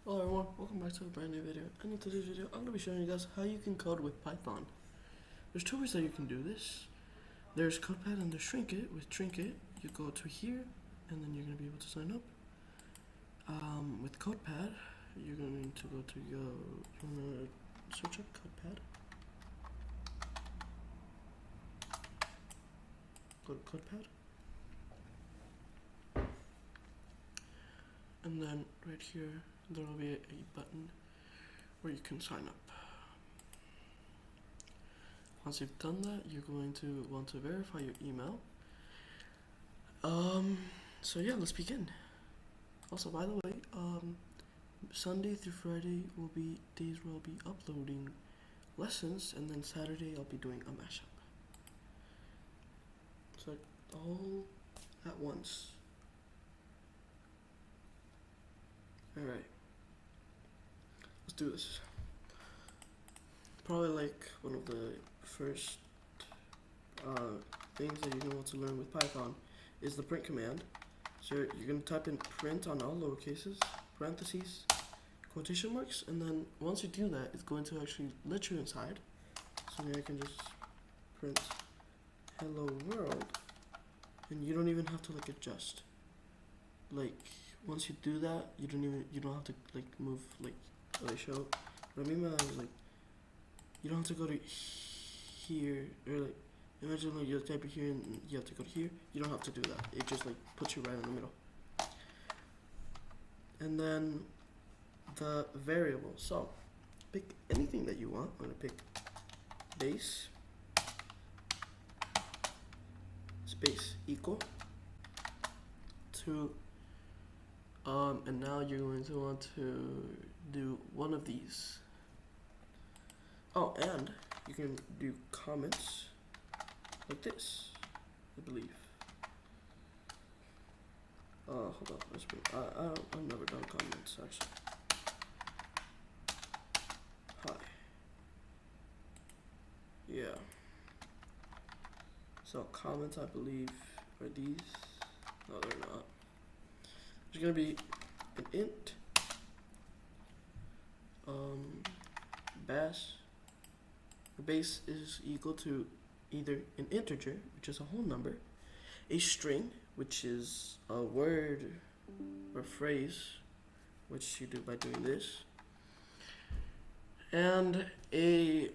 Hello everyone, welcome back to a brand new video. And in today's video, I'm going to be showing you guys how you can code with Python. There's two ways that you can do this. There's CodePad and there's Shrinkit. With Shrinkit, you go to here, and then you're going to be able to sign up. With CodePad, you're going to go to you want to search up CodePad. Go to CodePad. And then right here, there will be a button where you can sign up. Once you've done that, you're going to want to verify your email. So yeah, let's begin. Also, by the way, Sunday through Friday will be days where I'll be uploading lessons, and then Saturday I'll be doing a mashup. So all at once. Alright. Let's do this. Probably like one of the first things that you're going to want to learn with Python is the print command. So you're going to type in print on all lowercases, parentheses, quotation marks, and then once you do that, it's going to actually let you inside. So now I can just print hello world, and you don't even have to like adjust. Like once you do that, you don't have to like move like what I show. What I mean by that is like you don't have to go to here or like imagine like you type it here and you have to go to here. You don't have to do that. It just like puts you right in the middle. And then the variable. So pick anything that you want. I'm gonna pick base space equal to and now you're going to want to do one of these. Oh, and you can do comments like this, I believe. Hold on, let's bring, I've never done comments actually. Hi. Yeah. So comments, I believe, are these. No, they're not. There's gonna be an int base is equal to either an integer, which is a whole number, a string, which is a word or phrase, which you do by doing this, and a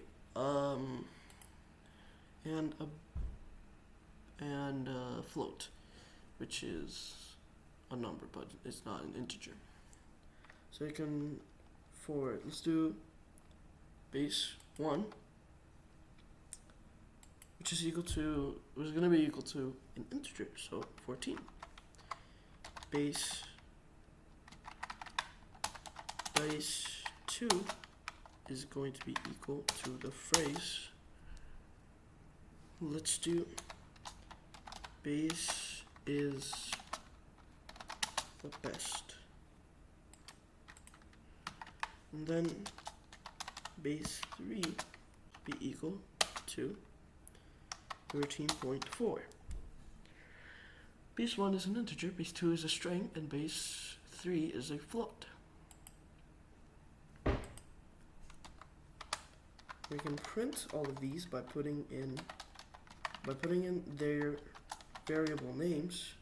float, which is a number, but it's not an integer. So you can, let's do base 1, which is going to be equal to an integer, so 14. Base 2 is going to be equal to the phrase. Let's do base is the best. And then base 3 be equal to 13.4. Base 1 is an integer, base 2 is a string, and base 3 is a float. We can print all of these by putting in their variable names,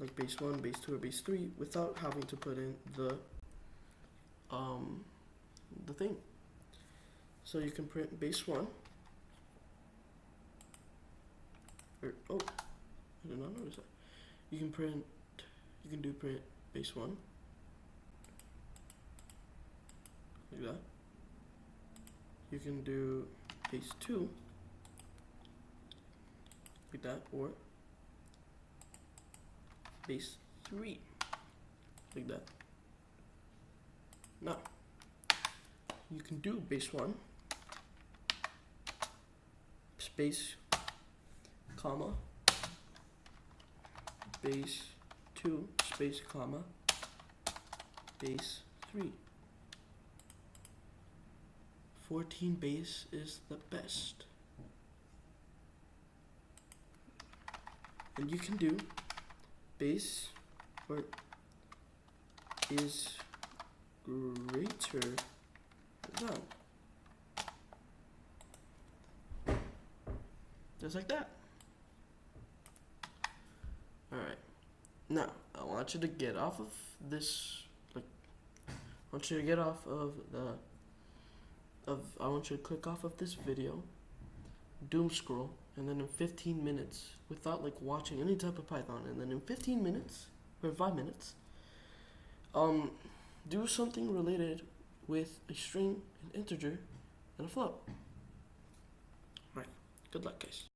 like base 1, base 2, or base 3, without having to put in the thing. So you can print base 1. Oh, I did not notice that. You can do print base 1 like that. You can do base 2 like that, or base 3 like that. Now you can do base 1 space comma base 2 space comma base 3. 14 base is the best. And you can do base or is greater than. Just like that. Alright. Now, I want you to get off of this, I want you to get off of I want you to click off of this video, doom scroll, and then in 15 minutes, without watching any type of Python, and then in 15 minutes, or 5 minutes, do something related with a string, an integer, and a float. Right. Good luck, guys.